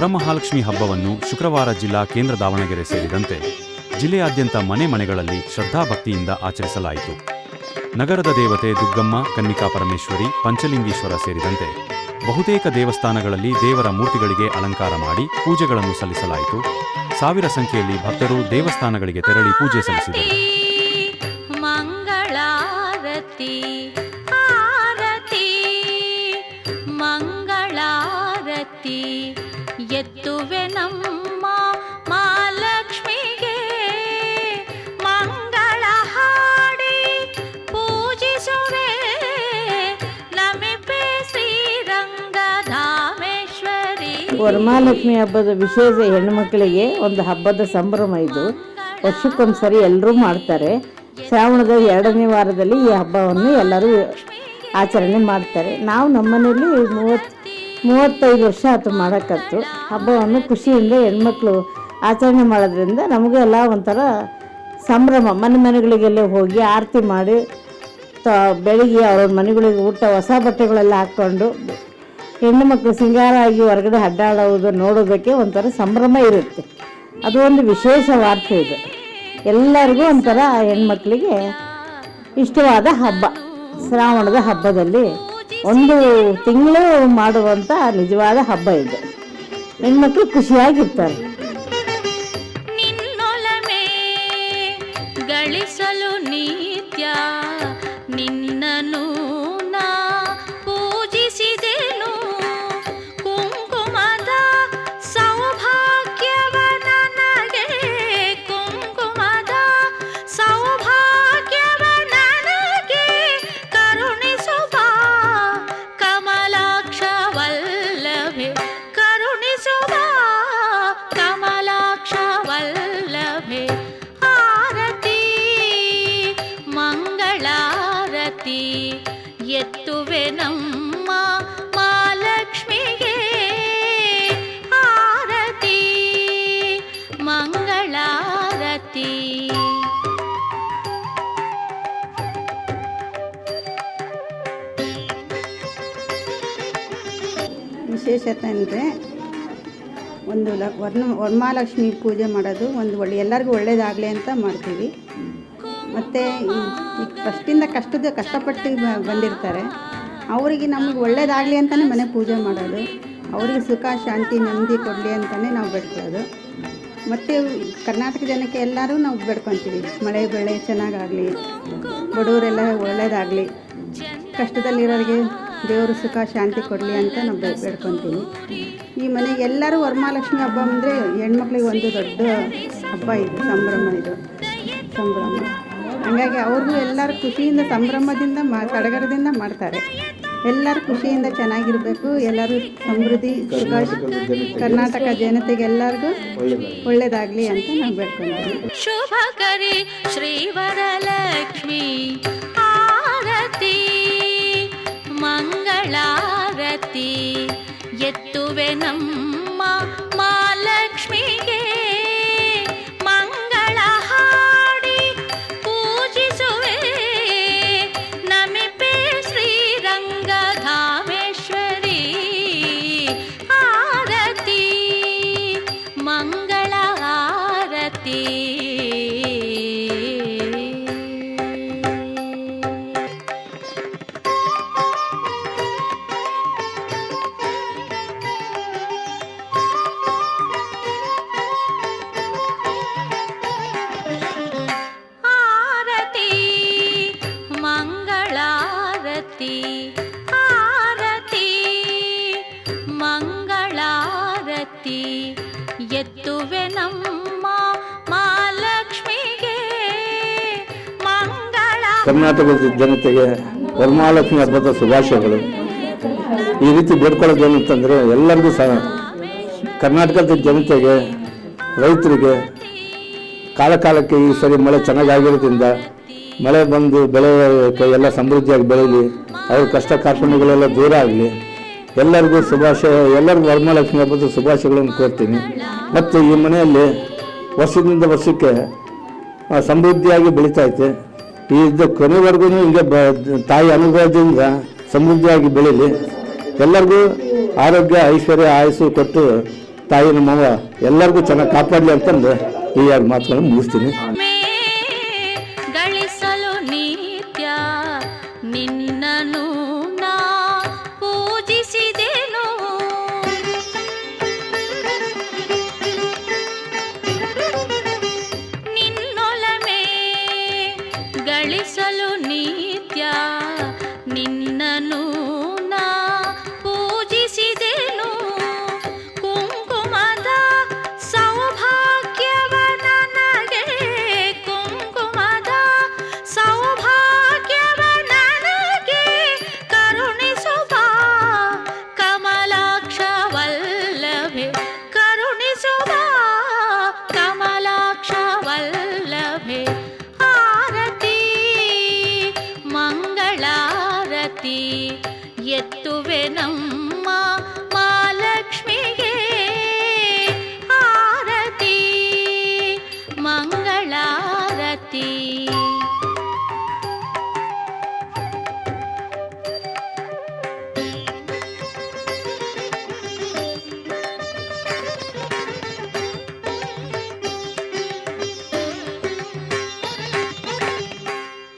ವರಮಹಾಲಕ್ಷ್ಮಿ ಹಬ್ಬವನ್ನು ಶುಕ್ರವಾರ ಜಿಲ್ಲಾ ಕೇಂದ್ರ ದಾವಣಗೆರೆ ಸೇರಿದಂತೆ ಜಿಲ್ಲೆಯಾದ್ಯಂತ ಮನೆಗಳಲ್ಲಿ ಶ್ರದ್ಧಾಭಕ್ತಿಯಿಂದ ಆಚರಿಸಲಾಯಿತು. ನಗರದ ದೇವತೆ ದುಗ್ಗಮ್ಮ, ಕನ್ನಿಕಾ ಪರಮೇಶ್ವರಿ, ಪಂಚಲಿಂಗೇಶ್ವರ ಸೇರಿದಂತೆ ಬಹುತೇಕ ದೇವಸ್ಥಾನಗಳಲ್ಲಿ ದೇವರ ಮೂರ್ತಿಗಳಿಗೆ ಅಲಂಕಾರ ಮಾಡಿ ಪೂಜೆಗಳನ್ನು ಸಲ್ಲಿಸಲಾಯಿತು. ಸಾವಿರ ಸಂಖ್ಯೆಯಲ್ಲಿ ಭಕ್ತರು ದೇವಸ್ಥಾನಗಳಿಗೆ ತೆರಳಿ ಪೂಜೆ ಸಲ್ಲಿಸಿದರು. ಮಂಗಳಾರತಿ ಮಂಗಳಾರತಿ ಎತ್ತುವೆ ನಮ್ಮ ಮಹಾಲಕ್ಷ್ಮಿಗೆ, ಮಂಗಳ ಹಾಡಿ ಪೂಜಿಸುವೆ ನಮಿಪೆ ಶ್ರೀರಂಗಧಾಮೇಶ್ವರಿ. ವರಮಹಾಲಕ್ಷ್ಮಿ ಹಬ್ಬದ ವಿಶೇಷ ಹೆಣ್ಣುಮಕ್ಕಳಿಗೆ ಒಂದು ಹಬ್ಬದ ಸಂಭ್ರಮ. ಇದು ವರ್ಷಕ್ಕೊಂದ್ಸರಿ ಎಲ್ಲರೂ ಮಾಡ್ತಾರೆ. ಶ್ರಾವಣದ 2ನೇ ವಾರದಲ್ಲಿ ಈ ಹಬ್ಬವನ್ನು ಎಲ್ಲರೂ ಆಚರಣೆ ಮಾಡ್ತಾರೆ. ನಾವು ನಮ್ಮನೇಲಿ 35 ವರ್ಷ ಆಯ್ತು ಮಾಡೋಕ್ಕತ್ತು. ಹಬ್ಬವನ್ನು ಖುಷಿಯಿಂದ ಹೆಣ್ಮಕ್ಳು ಆಚರಣೆ ಮಾಡೋದ್ರಿಂದ ನಮಗೆಲ್ಲ ಒಂಥರ ಸಂಭ್ರಮ. ಮನೆಗಳಿಗೆಲ್ಲ ಹೋಗಿ ಆರತಿ ಮಾಡಿ ಬೆಳಿಗ್ಗೆ ಅವ್ರ ಮನೆಗಳಿಗೆ ಊಟ, ಹೊಸ ಬಟ್ಟೆಗಳೆಲ್ಲ ಹಾಕ್ಕೊಂಡು ಹೆಣ್ಣು ಮಕ್ಕಳು ಸಿಂಗಾರ ಆಗಿ ಹೊರಗಡೆ ಅಡ್ಡಾಡೋದು ನೋಡೋದಕ್ಕೆ ಒಂಥರ ಸಂಭ್ರಮ ಇರುತ್ತೆ. ಅದು ಒಂದು ವಿಶೇಷ ವಾರ್ತೆ. ಇದು ಎಲ್ಲರಿಗೂ ಒಂಥರ ಹೆಣ್ಮಕ್ಳಿಗೆ ಇಷ್ಟವಾದ ಹಬ್ಬ. ಶ್ರಾವಣದ ಹಬ್ಬದಲ್ಲಿ 1 ತಿಂಗಳು ಮಾಡುವಂಥ ನಿಜವಾದ ಹಬ್ಬ ಇದು. ಹೆಣ್ಮಕ್ಳು ಖುಷಿಯಾಗಿರ್ತಾರೆ. ನಿನ್ನೊಲಮೆ ಗಳಿಸಲು ನಿತ್ಯ ನಿನ್ನನು ನಾ ಪೂಜಿಸಿದೆನು, ಕುಂಕುಮದ ಸೌಭಾಗ್ಯವ ನನಗೆ, ಕುಂಕುಮದ ಸೌಭಾಗ್ಯವ ನನಗೆ ಕರುಣಿಸುವ ಕಮಲಾಕ್ಷ ವಲ್ಲಭೆ, ಕರುಣಿಸುವ ಕಮಲಾಕ್ಷ ವಲ್ಲಭೆ. ಆರತಿ ಮಂಗಳಾರತಿ ಎತ್ತುವೆ ನಮ್ಮ ಮಹಾಲಕ್ಷ್ಮಿಗೆ, ಆರತಿ ಮಂಗಳಾರತಿ. ವಿಶೇಷತೆ ಅಂದರೆ ವರಮಹಾಲಕ್ಷ್ಮಿ ಪೂಜೆ ಮಾಡೋದು ಎಲ್ಲರಿಗೂ ಒಳ್ಳೆಯದಾಗಲಿ ಅಂತ ಮಾಡ್ತೀವಿ. ಮತ್ತು ಈಗ ಫಸ್ಟಿಂದ ಕಷ್ಟಪಟ್ಟು ಬಂದಿರ್ತಾರೆ, ಅವರಿಗೆ ನಮಗೆ ಒಳ್ಳೆಯದಾಗಲಿ ಅಂತಲೇ ಮನೆ ಪೂಜೆ ಮಾಡೋದು. ಅವರಿಗೆ ಸುಖ ಶಾಂತಿ ನೆಮ್ಮದಿ ಕೊಡಲಿ ಅಂತಲೇ ನಾವು ಬೇಡ್ಕೊಳ್ಳೋದು. ಮತ್ತು ಕರ್ನಾಟಕ ಜನಕ್ಕೆ ಎಲ್ಲರೂ ನಾವು ಬೇಡ್ಕೊತೀವಿ, ಮಳೆ ಬೆಳೆ ಚೆನ್ನಾಗಾಗಲಿ, ಬಡವರೆಲ್ಲ ಒಳ್ಳೆಯದಾಗಲಿ, ಕಷ್ಟದಲ್ಲಿರೋರಿಗೆ ದೇವರು ಸುಖ ಶಾಂತಿ ಕೊಡಲಿ ಅಂತ ನಾವು ಬೇಡ್ಕೊತೀವಿ. ಈ ಮನೆಗೆ ಎಲ್ಲರೂ ವರಮಹಾಲಕ್ಷ್ಮಿ ಹಬ್ಬ ಅಂದರೆ ಹೆಣ್ಮಕ್ಳಿಗೆ ಒಂದು ದೊಡ್ಡ ಹಬ್ಬ. ಇದು ಸಂಭ್ರಮ. ಹಾಗಾಗಿ ಅವ್ರಿಗೂ ಎಲ್ಲರೂ ಖುಷಿಯಿಂದ ಸಂಭ್ರಮದಿಂದ ಸಡಗರದಿಂದ ಮಾಡ್ತಾರೆ. ಎಲ್ಲರೂ ಖುಷಿಯಿಂದ ಚೆನ್ನಾಗಿರಬೇಕು, ಎಲ್ಲರೂ ಸಮೃದ್ಧಿ ಸುಖ, ಕರ್ನಾಟಕ ಜನತೆಗೆ ಎಲ್ಲರಿಗೂ ಒಳ್ಳೆಯದಾಗಲಿ ಅಂತ ನಾವು ಬೇಡ್ಕೊತೀವಿ. ಶುಭಕರಿ ಶ್ರೀವರಲಕ್ಷ್ಮಿ ಆರತಿ ಮಂಗಳಾರತಿ ಎತ್ತುವೆ ನಮ್ಮ ಮಹಾಲಕ್ಷ್ಮಿಗೆ, ಮಂಗಳ ಹಾಡಿ ಪೂಜಿಸುವೆ ನಮಿಪೆ ಶ್ರೀರಂಗಧಾಮೇಶ್ವರಿ. ಆರತಿ ಮಂಗಳ ಆರತಿ. ಆರತಿ ಮಂಗಳಾರತಿ ಎತ್ತುವೆ ನಮ್ಮ ಮಹಾಲಕ್ಷ್ಮಿಗೆ, ಮಂಗಳ. ಕರ್ನಾಟಕದ ಜನತೆಗೆ ವರಮಹಾಲಕ್ಷ್ಮಿ ಹಬ್ಬದ ಶುಭಾಶಯಗಳು. ಈ ರೀತಿ ಬೇಡ್ಕೊಳ್ಳೋದು ಏನಂತಂದರೆ ಎಲ್ಲರಿಗೂ ಸಹ ಕರ್ನಾಟಕದ ಜನತೆಗೆ, ರೈತರಿಗೆ ಕಾಲಕ್ಕೆ ಈ ಸರಿ ಮಳೆ ಚೆನ್ನಾಗಿರೋದ್ರಿಂದ ಮಳೆ ಬಂದು ಬೆಳೆ ಎಲ್ಲ ಸಮೃದ್ಧಿಯಾಗಿ ಬೆಳೀಲಿ, ಅವ್ರ ಕಷ್ಟ ಕಾರ್ಪಣ್ಯಗಳೆಲ್ಲ ದೂರ ಆಗಲಿ, ಎಲ್ಲರಿಗೂ ಎಲ್ಲರಿಗೂ ವರಮಹಾಲಕ್ಷ್ಮಿ ಹಬ್ಬದ ಶುಭಾಶಯಗಳನ್ನು ಕೋರ್ತೀನಿ. ಮತ್ತು ಈ ಮನೆಯಲ್ಲಿ ವರ್ಷದಿಂದ ವರ್ಷಕ್ಕೆ ಸಮೃದ್ಧಿಯಾಗಿ ಬೆಳೀತೈತೆ. ಇದು ಕೊನೆವರೆಗೂ ಹಿಂಗೆ ತಾಯಿ ಅನುಗ್ರಹದಿಂದ ಸಮೃದ್ಧಿಯಾಗಿ ಬೆಳೀಲಿ. ಎಲ್ಲರಿಗೂ ಆರೋಗ್ಯ, ಐಶ್ವರ್ಯ, ಆಯಸ್ಸು ಕೊಟ್ಟು ತಾಯಿ ನಮ್ಮವ್ವ ಎಲ್ಲರಿಗೂ ಚೆನ್ನಾಗಿ ಕಾಪಾಡಲಿ ಅಂತಂದು ಈ ಎರಡು ಮಾತುಗಳನ್ನು ಮುಗಿಸ್ತೀನಿ. ಗಳಿಸಲು ನಿತ್ಯ ನಿನ್ನನು ನಾ ಪೂಜಿಸಿದೆನು, ನಿನ್ನೊಲಮೆ ಗಳಿಸಲು ನಿತ್ಯ ನಿನ್ನನು ನಾ ಪೂಜಿಸಿದೆನು, ಕುಂಕುಮದ ಸೌಭಾಗ್ಯವ ನನಗೆ, ಕುಂಕುಮದ ಸೌಭಾಗ್ಯವ ನನಗೆ ಕರುಣಿಸುವ ಕಮಲಾಕ್ಷ ವಲ್ಲಭೆ, ಕರುಣಿಸುವ ಕಮಲಾಕ್ಷ ವಲ್ಲಭೆ. ಆರತಿ ಮಂಗಳಾರತಿ ಎತ್ತುವೆ ನಮ್ಮ ಮಹಾಲಕ್ಷ್ಮಿಗೆ, ಆರತಿ ಮಂಗಳಾರತಿ.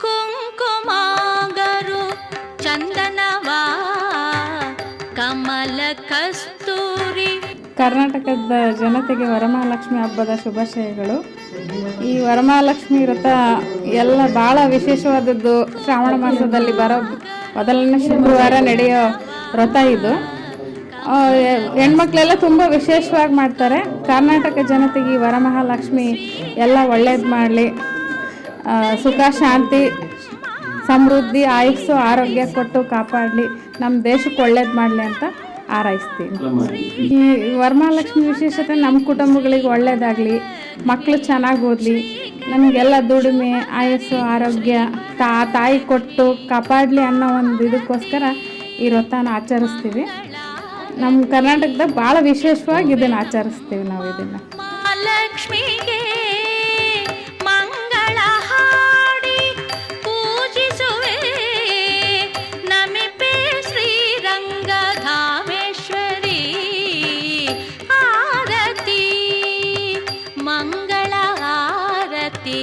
ಕುಂಕುಮಾಗರು ಚಂದನವಾ ಕಮಲ ಕಸ್ತೂರಿ. ಕರ್ನಾಟಕದ ಜನತೆಗೆ ವರಮಹಾಲಕ್ಷ್ಮಿ ಹಬ್ಬದ ಶುಭಾಶಯಗಳು. ಈ ವರಮಹಾಲಕ್ಷ್ಮಿ ವ್ರತ ಎಲ್ಲ ಭಾಳ ವಿಶೇಷವಾದದ್ದು. ಶ್ರಾವಣ ಮಾಸದಲ್ಲಿ ಬರೋ ಮೊದಲನೇ ಶುಕ್ರವಾರ ನಡೆಯೋ ವ್ರತ ಇದು. ಹೆಣ್ಮಕ್ಳೆಲ್ಲ ತುಂಬ ವಿಶೇಷವಾಗಿ ಮಾಡ್ತಾರೆ. ಕರ್ನಾಟಕ ಜನತೆಗೆ ಈ ವರಮಹಾಲಕ್ಷ್ಮಿ ಎಲ್ಲ ಒಳ್ಳೇದು ಮಾಡಲಿ, ಸುಖ ಶಾಂತಿ ಸಮೃದ್ಧಿ ಆಯುಸ್ಸು ಆರೋಗ್ಯ ಕೊಟ್ಟು ಕಾಪಾಡಲಿ, ನಮ್ಮ ದೇಶಕ್ಕೆ ಒಳ್ಳೇದು ಮಾಡಲಿ ಅಂತ ಹಾರೈಸ್ತೀನಿ. ಈ ವರಮಹಾಲಕ್ಷ್ಮಿ ವಿಶೇಷತೆ ನಮ್ಮ ಕುಟುಂಬಗಳಿಗೆ ಒಳ್ಳೇದಾಗಲಿ, ಮಕ್ಕಳು ಚೆನ್ನಾಗಿ ಓದಲಿ, ನಮಗೆಲ್ಲ ದುಡಿಮೆ ಆಯುಸ್ಸು ಆರೋಗ್ಯ ತಾಯಿ ಕೊಟ್ಟು ಕಾಪಾಡಲಿ ಅನ್ನೋ ಒಂದು ಇದಕ್ಕೋಸ್ಕರ ಈ ವ್ರತನ ಆಚರಿಸ್ತೀವಿ. ನಮ್ಮ ಕರ್ನಾಟಕದಾಗ ಭಾಳ ವಿಶೇಷವಾಗಿ ಇದನ್ನು ಆಚರಿಸ್ತೀವಿ ನಾವು. ಇದನ್ನು ಮಹಾಲಕ್ಷ್ಮಿಗೆ ಮಂಗಳ ಹಾಡಿ ಪೂಜಿಸುವೆ, ನಮಿಪೆ ಶ್ರೀರಂಗಧಾಮೇಶ್ವರಿ. ಆರತಿ ಮಂಗಳ ಆರತಿ.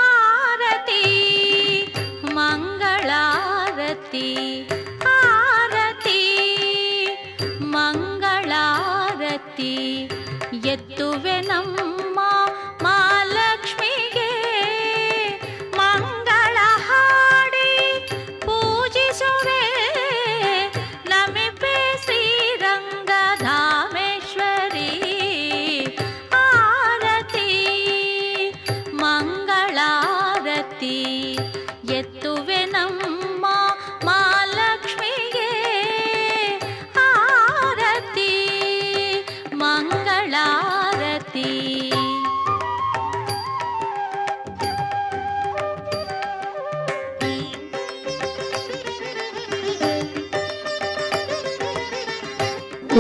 ಆರತಿ ಮಂಗಳಾರತಿ, ಆರತಿ ಮಂಗಳಾರತಿ ಎತ್ತುವೆ ನಮ್ಮ ಮಹಾಲಕ್ಷ್ಮಿಗೆ, ಮಂಗಳ ಹಾಡಿ ಪೂಜಿಸುವೆ, ನಮಿಪೆ ಶ್ರೀರಂಗಧಾಮೇಶ್ವರಿ. ಆರತಿ ಮಂಗಳಾರತಿ ಎತ್ತುವೆ ನಮ್ಮ ಮಹಾಲಕ್ಷ್ಮಿಗೆ, ಆರತಿ ಮಂಗಳಾರತಿ.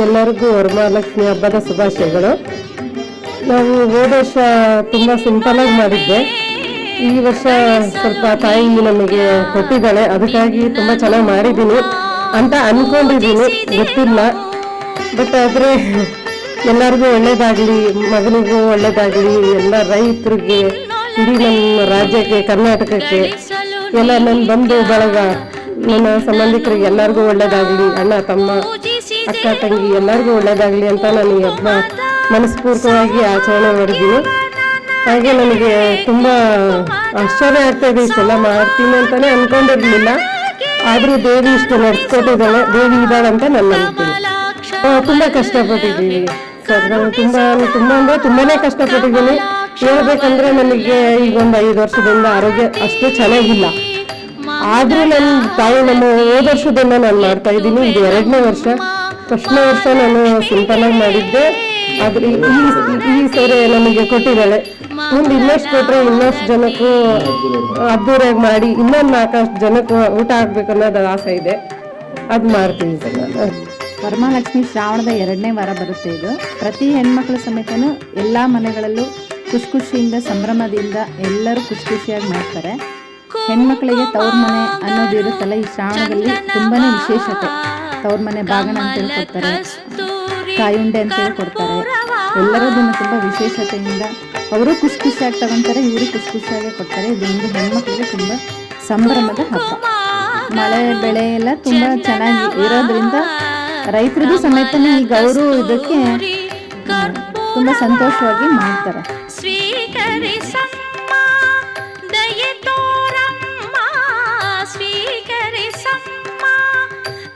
ಎಲ್ಲರಿಗೂ ವರಮಹಾಲಕ್ಷ್ಮಿ ಹಬ್ಬದ ಶುಭಾಶಯಗಳು. ನಾವು ಹೋದ ವರ್ಷ ತುಂಬ ಸಿಂಪಲಾಗಿ ಮಾಡಿದ್ದೆ. ಈ ವರ್ಷ ಸ್ವಲ್ಪ ತಾಯಿ ನಮಗೆ ಕೊಟ್ಟಿದ್ದಾಳೆ, ಅದಕ್ಕಾಗಿ ತುಂಬ ಚೆನ್ನಾಗಿ ಮಾಡಿದ್ದೀನಿ ಅಂತ ಅಂದ್ಕೊಂಡಿದ್ದೀನಿ, ಗೊತ್ತಿಲ್ಲ. ಬಟ್ ಆದರೆ ಎಲ್ಲರಿಗೂ ಒಳ್ಳೇದಾಗಲಿ, ಮಗನಿಗೂ ಒಳ್ಳೇದಾಗಲಿ, ಎಲ್ಲ ರೈತರಿಗೆ, ಇಡೀ ನಮ್ಮ ರಾಜ್ಯಕ್ಕೆ, ಕರ್ನಾಟಕಕ್ಕೆ, ಎಲ್ಲ ನನ್ನ ಬಂಧು ಬಳಗ, ನನ್ನ ಸಂಬಂಧಿಕರಿಗೆ ಎಲ್ಲರಿಗೂ ಒಳ್ಳೇದಾಗಲಿ, ಅಣ್ಣ ತಮ್ಮ ಅಕ್ಕ ತಂಗಿ ಎಲ್ಲರಿಗೂ ಒಳ್ಳೇದಾಗಲಿ ಅಂತ ನಾನು ಈ ಹಬ್ಬ ಮನಸ್ಫೂರ್ತಿಯಾಗಿ ಆಚರಣೆ ಮಾಡಿದ್ದೀನಿ. ಹಾಗೆ ನನಗೆ ತುಂಬ ಆಶ್ಚರ್ಯ ಆಗ್ತಾ ಇದೆ, ಇಷ್ಟೆಲ್ಲ ಮಾಡ್ತೀನಿ ಅಂತಲೇ ಅಂದ್ಕೊಂಡಿರಲಿಲ್ಲ. ಆದರೂ ದೇವಿ ಇಷ್ಟು ನಡೆಸ್ಕೊಟ್ಟಿದ್ದಾಳೆ, ದೇವಿ ಇದ್ದಾಳೆ ಅಂತ ನಾನು ನಂಬ್ತೀನಿ. ತುಂಬ ಕಷ್ಟಪಟ್ಟಿದ್ದೀವಿ ಸರ್, ನಾನು ತುಂಬ ಅಂದರೆ ತುಂಬಾ ಕಷ್ಟಪಟ್ಟಿದ್ದೀನಿ. ಹೇಳ್ಬೇಕಂದ್ರೆ ನನಗೆ ಈಗ ಒಂದು 5 ವರ್ಷದಿಂದ ಆರೋಗ್ಯ ಅಷ್ಟು ಚೆನ್ನಾಗಿಲ್ಲ. ಆದರೂ ನನ್ನ ತಾಯಿ ನಮ್ಮ ಹೋದ ವರ್ಷದಿಂದ ನಾನು ಮಾಡ್ತಾ ಇದ್ದೀನಿ. ಇದು 2ನೇ ವರ್ಷ. ಫಸ್ಟ್ನೇ ವರ್ಷ ನಾನು ಸಿಂಪಲಾಗಿ ಮಾಡಿದ್ದೆ, ಆದ್ರೆ ಈ ಸರಿ ನಮಗೆ ಕೊಟ್ಟಿದ್ದಾಳೆ. ಮುಂದೆ ಇನ್ನಷ್ಟು ಕೊಟ್ರೆ ಇನ್ನಷ್ಟು ಜನಕ್ಕೂ ಅದ್ದೂರಿಯಾಗಿ ಮಾಡಿ ಇನ್ನೊಂದು 4 ಜನಕ್ಕೂ ಊಟ ಆಗ್ಬೇಕು ಅನ್ನೋದು ಆಸೆ ಇದೆ. ಅದು ಮಾಡ್ತೀವಿ ಸರ್. ವರಮಹಾಲಕ್ಷ್ಮಿ ಶ್ರಾವಣದ 2ನೇ ವಾರ ಬರುತ್ತೆ. ಇದು ಪ್ರತಿ ಹೆಣ್ಮಕ್ಳ ಸಮೇತನೂ ಎಲ್ಲ ಮನೆಗಳಲ್ಲೂ ಖುಷಿಯಿಂದ ಸಂಭ್ರಮದಿಂದ ಎಲ್ಲರೂ ಖುಷಿಯಾಗಿ ಮಾಡ್ತಾರೆ. ಹೆಣ್ಮಕ್ಳಿಗೆ ತವ್ರ ಮನೆ ಅನ್ನೋದು ಇರುತ್ತಲ್ಲ, ಈ ಶ್ರಾವಣದಲ್ಲಿ ತುಂಬಾನೇ ವಿಶೇಷತೆ. ತವ್ರ ಮನೆ ಬಾಗಣ ಅಂತೇಳಿ ಕೊಡ್ತಾರೆ, ಕಾಯುಂಡೆ ಅಂತೇಳಿ ಕೊಡ್ತಾರೆ. ಎಲ್ಲರೂ ಅದನ್ನು ತುಂಬ ವಿಶೇಷತೆಯಿಂದ ಅವರು ಖುಷಿಯಾಗಿ ತಗೊಂತಾರೆ, ಇವರು ಖುಷಿಯಾಗಿ ಕೊಡ್ತಾರೆ. ಇದೊಂದು ಹೆಣ್ಮಕ್ಳಿಗೆ ತುಂಬ ಸಂಭ್ರಮದ ಹಬ್ಬ. ಮಳೆ ಬೆಳೆ ಎಲ್ಲ ತುಂಬ ಚೆನ್ನಾಗಿ ಇರೋದ್ರಿಂದ ರೈತರಿಗೂ ಸಮೇತ ಈಗ ಅವರು ಇದಕ್ಕೆ ತುಂಬ ಸಂತೋಷವಾಗಿ ಮಾಡ್ತಾರೆ. ಸ್ವೀಕರಿಸಮ್ಮ ದಯೆ ತೋರಮ್ಮ, ಸ್ವೀಕರಿಸಮ್ಮ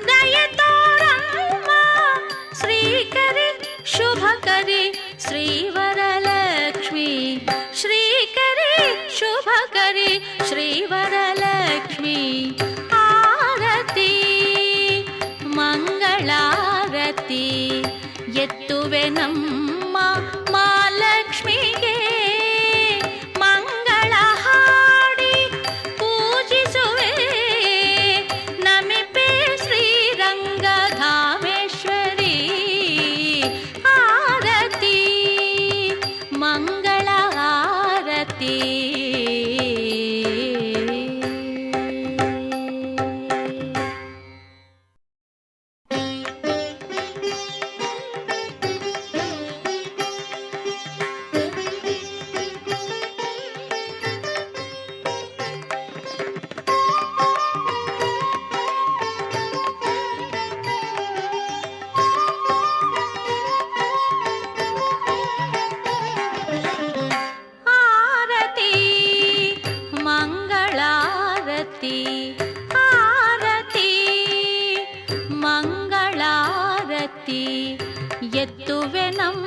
ದಯೆ ತೋರಮ್ಮ, ಶ್ರೀಕರಿ ಶುಭಕರಿ ಶ್ರೀವರಲಕ್ಷ್ಮಿ, ಶ್ರೀಕರಿ ಶುಭಕರಿ ಶ್ರೀವರಲಕ್ಷ್ಮಿ. ಆರತಿ ಮಂಗಳಾರತಿ ಎತ್ತುವೆ ನಮ್ಮ ಮಹಾಲಕ್ಷ್ಮಿಗೆ, ಮಂಗಳ ಹಾಡಿ ಪೂಜಿಸುವೆ ನಮಿಪೆ ಶ್ರೀರಂಗಧಾಮೇಶ್ವರಿ. ಆರತಿ ಮಂಗಳ ಆರತಿ. ಆರತಿ ಮಂಗಳಾರತಿ ಎತ್ತುವೆ ನಮ್ಮ